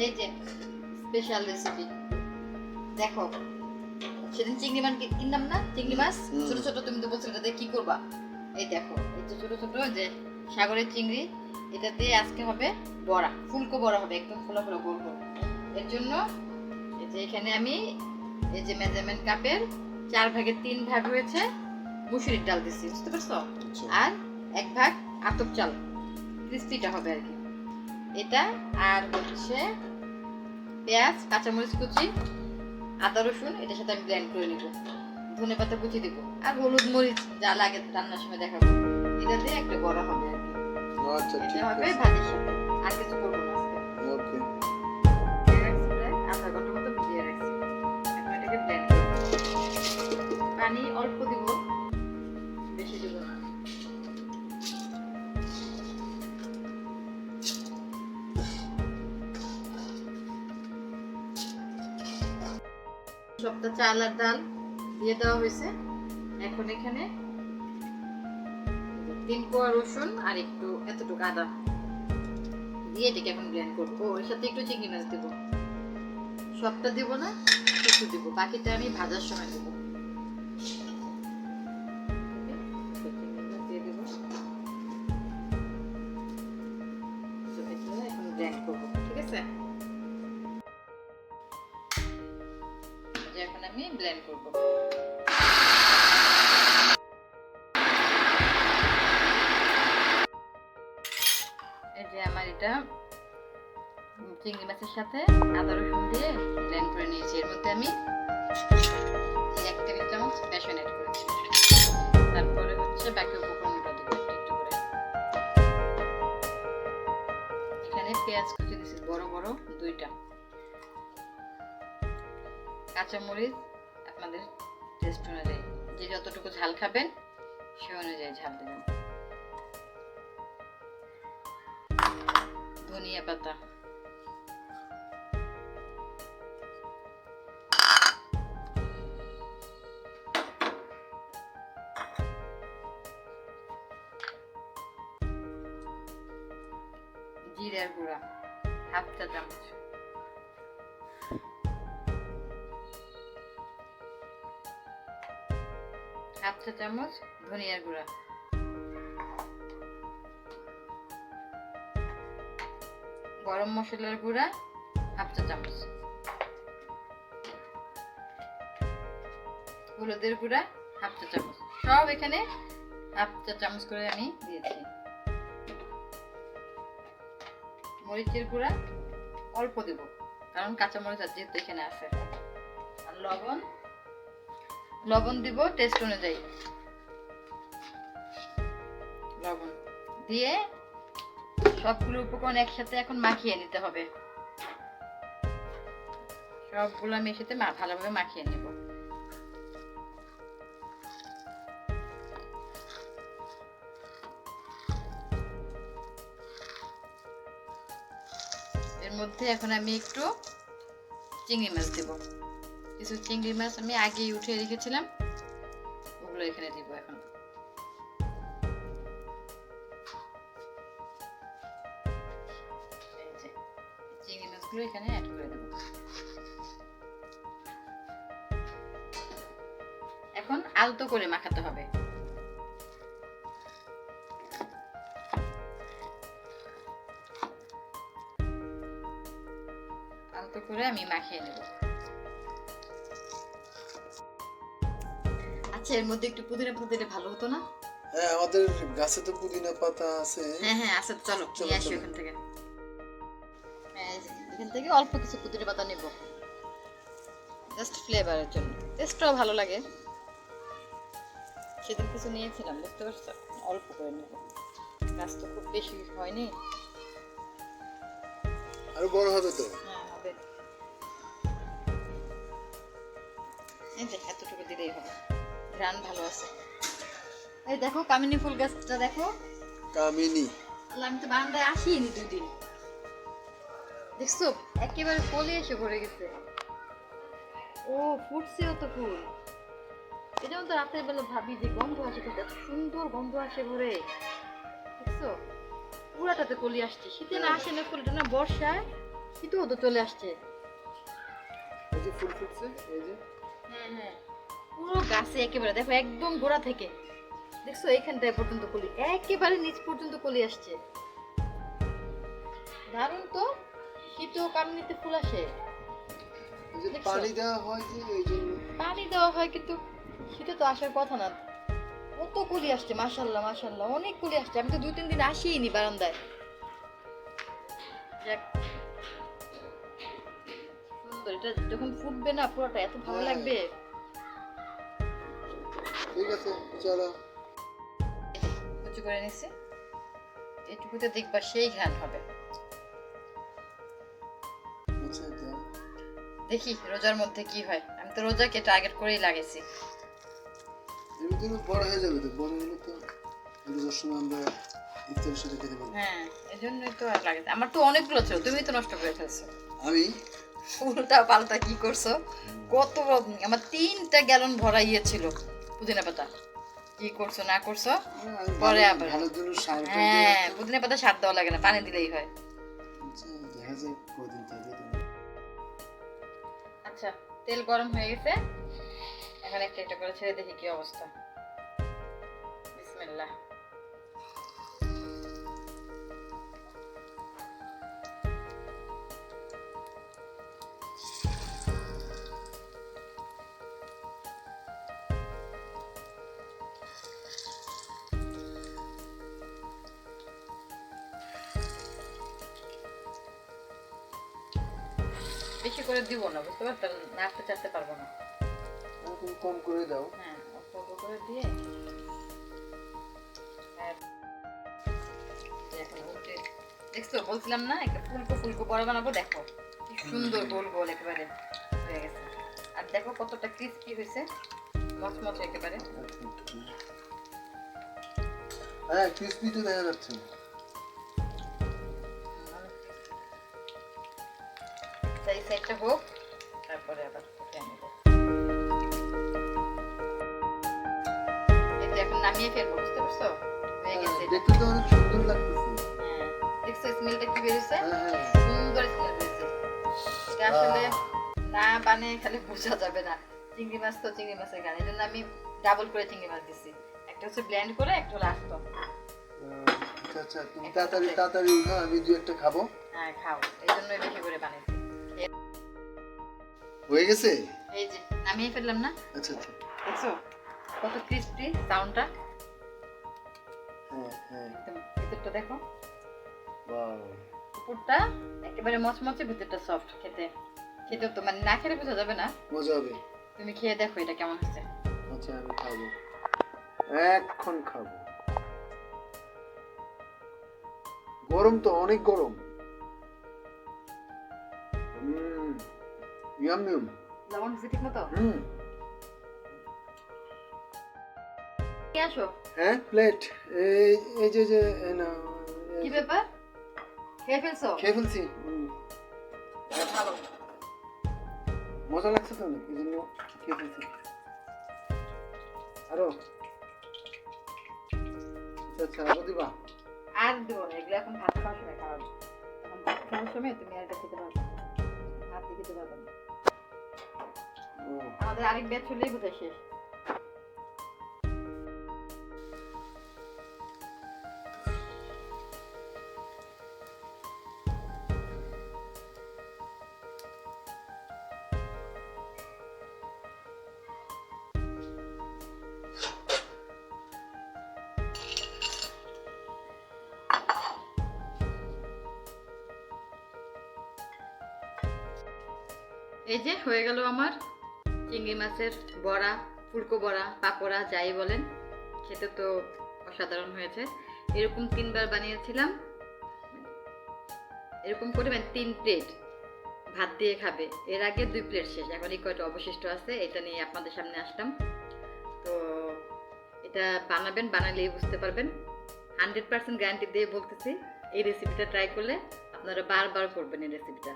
এই যে special recipe দেখো, সেদিন চিংড়ি মাছ কিনলাম না, চিংড়ি মাছ ছোট ছোট, তুমি তো বলছিলে এটা কি করবা। এই দেখো, এই যে ছোট ছোট যে সাগরের চিংড়ি, এটা দিয়ে আজকে হবে বড়া, ফুলকো বড়া হবে, একদম ফোলা ফোলা গোল গোল। এর জন্য এই যে এখানে আমি এই যে মেজারমেন্ট কাপের 4/3 ভাগ হয়েছে মুসুরির ডাল দিচ্ছি, বুঝতে পারছো? আর 1 ভাগ আতপ চাল, ক্রিস্পিটা হবে আর কি এটা। আর হচ্ছে পেঁয়াজ, কাঁচামরিচ কুচি, আদা রসুন, এটার সাথে আমি ব্লেন্ড করে নিব, ধনেপাতা কুচি দিব, আর হলুদ মরিচ যা লাগে রান্নার সময় দেখাবো। এটা দিয়ে একটা বড়া হবে আর কি। আচ্ছা, ঠিক এটা হবে আছে। ভাতের সাথে, আর কিছু করবো না আজকে। ওকে। প্রায় আধা ঘন্টার মতো ভিজিয়ে রাখছি। এখন এটাকে ব্লেন্ড করব, পানি অল্প দিব, বেশি দিব না। সবটা চাল আর ডাল দিয়ে দেওয়া হয়েছে। এখন এখানে 3 কোয়া রসুন আর একটু এতটুকু আদা দিয়ে এটাকে এখন ব্লেন্ড করবো। ওর সাথে একটু চিংড়ি মাছ দিব, সবটা দিব না, একটু দিব, বাকিটা আমি ভাজার সময় দেবো। দিয়ে দেবো, এখন ব্লেন্ড করবো, ঠিক আছে? এখন আমি ব্লেন্ড করবো। এই যে আমার এটা চিংড়ি মাছের সাথে আদা রসুন দিয়ে ব্লেন্ড করে নিয়েছি। এর মধ্যে আমি 1 টেবিল চামচ বেসন অ্যাড করেছি। তারপরে হচ্ছে বাকি উপকরণটা দেবো একটু একটু করে। এখানে পেঁয়াজ কুচি দিয়েছি বড় বড় 2টা, কাঁচামরিচ আপনাদের টেস্ট অনুযায়ী, যে যতটুকু ঝাল খাবেন সে অনুযায়ী ঝাল দেবেন, ধনিয়া পাতা, জিরার গুঁড়া 1/2 চা চামচ, হাফ চা চামচ ধনিয়ার গুঁড়া, গরম মশলার গুঁড়া 1/2 চা চামচ, হলুদের গুঁড়া 1/2 চা চামচ, সব এখানে 1/2 চা চামচ করে আমি দিয়েছি। মরিচের গুঁড়া অল্প দেব, কারণ কাঁচা মরিচ আর যেহেতু এখানে আছে। আর লবণ দিব টেস্ট অনুযায়ী, লবণ দিয়ে সবগুলো উপকরণ একসাথে এখন মাখিয়ে নিতে হবে। সবগুলো আমি একসাথে ভালোভাবে মাখিয়ে নেব। এর মধ্যে এখন আমি একটু চিংড়ি মাছ দেব, কিছু চিংড়ি মাছ আমি আগেই উঠিয়ে রেখেছিলাম, ওগুলো এখানে দিব। এখন এই যে চিংড়ি মাছগুলো এখানে অ্যাড করে দেব। এখন আলতো করে মাখাতে হবে। আলতো করে আমি মাখিয়ে নেব। আচ্ছা, এর মধ্যে একটু পুদিনা পাতা দিলে ভালো হতো না? হ্যাঁ, আমাদের গাছে তো পুদিনা পাতা আছে। হ্যাঁ হ্যাঁ, আচ্ছা চলো নিয়ে আসি ওখান থেকে। এখান থেকে অল্প কিছু পুদিনা পাতা নেব, জাস্ট ফ্লেভারের জন্য, টেস্টটাও ভালো লাগে। সেদিন কিছু নিয়েছিলাম, বুঝতে পারছো? অল্প করে নেব, গাছ তো খুব বেশি হয়নি। আরো বড় হবে তো? হ্যাঁ হবে। এই যে এতটুকু দিলেই হবে, ঘ্রাণ ভালো আছে। এই দেখো কামিনী ফুল গাছটা দেখো। কামিনী? আমি তো বারান্দায় আসিনি 2 দিন, দেখছো একেবারে কলি এসে ভরে গেছে। ও ফুটছেও তো ফুল। এটা তো রাতের বেলা ভাবি যে গন্ধ আসে, কিন্তু এত সুন্দর গন্ধ আসে ভরে, দেখছো পুরাটাতে কলি আসছে। শীতে না আসে না ফুলটা, না বর্ষায় কিন্তু ও তো চলে আসছে। এই যে ফুল ফুটছে, এই যে হ্যাঁ হ্যাঁ, পুরো গাছে একেবারে দেখো একদম গোড়া থেকে দেখছো এইখানটায় পর্যন্ত কলি, একেবারে নিচ পর্যন্ত কলি আসছে। দারুণ তো, শীতেও কামনিতে ফুল আসে। এই যে দেখছো? পানি দেওয়া হয় যে এই জন্য। পানি দেওয়া হয় কিন্তু শীতে তো আসার কথা না। কত কলি আসছে, মাশাল্লাহ মাশাল্লাহ, অনেক কলি আসছে। আমি তো 2-3 দিন আসিনি বারান্দায়। যাক, সুন্দর। এটা যখন ফুটবে না পুরোটা এত ভালো হ্যাঁ। লাগবে। ঠিক আছে, চলো। কুচি করে নিছি, এইটুকুতে দেখবা সেই ঘ্রাণ হবে। আচ্ছা, দাও। দেখি রোজার মধ্যে কি হয়। আমি তো রোজাকে টার্গেট করেই লাগাইছি। এমনি তো বড় হয়ে যাবে, তো বড় হলে তো রোজার সময় আমরা ইফতারের সাথে খেতে পারবো। হ্যাঁ, এজন্যই তো আর লাগাইছি। আমার তো অনেকগুলো ছিল, তুমি তো নষ্ট করে ফেলছো। আমি উল্টা পাল্টা কি করছো, কত বড়! আমার 3টা গ্যালন ভরা ইয়ে ছিল পুদিনা পাতা। কি করছো না করছো পরে আবার। ভালোর জন্য সার হ্যাঁ, পুদিনা পাতা সার দেওয়া লাগে না, পানি দিলেই হয়। দেখা যায় কদিন থাকে। আচ্ছা, তেল গরম হয়ে গেছে, এখন একটা একটা করে ছেড়ে দেখি কি অবস্থা। বিসমিল্লাহ। বেশি করে দিব না, বুঝতে পারছো, নাড়তে চাড়তে পারবো না। তুমি কম করে দাও। হ্যাঁ, অল্প অল্প করে দিয়ে এখন উল্টে। দেখছো, বলছিলাম না একটা ফুলকো ফুলকো বড় বানাবো। দেখো কি সুন্দর গোল গোল একেবারে হয়ে গেছে। আর দেখো কতটা ক্রিস্পি হয়েছে, মচমচ একেবারে। হ্যাঁ, ক্রিসপি তো দেখা যাচ্ছে। এই সাইডটা হোক, তারপরে আবার উঠে নেব। এই যে এখন নামিয়ে ফেলবো, বুঝতে পারছো? হয়ে গেছে এটা। দেখতে তো অনেক সুন্দর লাগতেছে। হ্যাঁ, দেখছো স্মেলটা কি বেরিয়েছে? হ্যাঁ, হ্যাঁ। সুন্দর স্মেল বেরিয়েছে। এটা আসলে না বানিয়ে খালি বোঝা যাবে না। চিংড়ি মাছ তো চিংড়ি মাছের গান, এই জন্য আমি ডাবল করে চিংড়ি মাছ দিছি। একটা হচ্ছে ব্লেন্ড করে, একটা হলো আস্ত। আচ্ছা আচ্ছা, তুমি তাড়াতাড়ি তাড়াতাড়ি উঠো, আমি দু একটা খাবো। হ্যাঁ, খাও, এই জন্যই বেশি করে বানাইছি। হয়ে গেছে। এই যে নামিয়ে ফেললাম না, আচ্ছা আচ্ছা। দেখছো কত ক্রিস্পি সাউন্ডটা। হ্যাঁ হ্যাঁ। একদম ভিতরটা দেখো, ওয়াও। উপরটা একেবারে মচমচে, ভিতরটা সফট। খেতে খেতে তো মানে না খেলে বোঝা যাবে না। মজা হবে। তুমি খেয়ে দেখো এটা কেমন হচ্ছে। আচ্ছা, আমি খাবো, এখন খাবো। গরম তো, অনেক গরম। Yam yam. লবণ হচ্ছে ঠিক মতো? কে আসো? হ্যাঁ, প্লেট। এই এই যে এই নাও। কি ব্যাপার, খেয়ে ফেলছো? খেয়ে ফেলছি। ভালো। মজা লাগছে তো অনেক, এই জন্য খেয়ে ফেলছি। আরো। আচ্ছা, আরো দিবা? আর দেবো না, এগুলো এখন ভাত খাওয়ার সময় খাওয়াবো। এখন ভাত খাওয়ার সময় তুমি আর এটা খেতে পারবে না, ভাত দিয়ে খেতে পারবে না। ও, আমাদের আরেক ব্যাচ হলেই বোধহয় শেষ। এই যে হয়ে গেল আমার চিংড়ি মাছের বড়া, ফুলকো বড়া, পাকোড়া, যাই বলেন। খেতে তো অসাধারণ হয়েছে। এরকম 3বার বানিয়েছিলাম। এরকম করে 3 প্লেট ভাত দিয়ে খাবে। এর আগে 2 প্লেট শেষ, এখন এই কয়টা অবশিষ্ট আছে, এটা নিয়ে আপনাদের সামনে আসলাম। তো এটা বানাবেন, বানালেই বুঝতে পারবেন। 100% গ্যারান্টি দিয়ে বলতেছি, এই রেসিপিটা ট্রাই করলে আপনারা বারবার করবেন এই রেসিপিটা।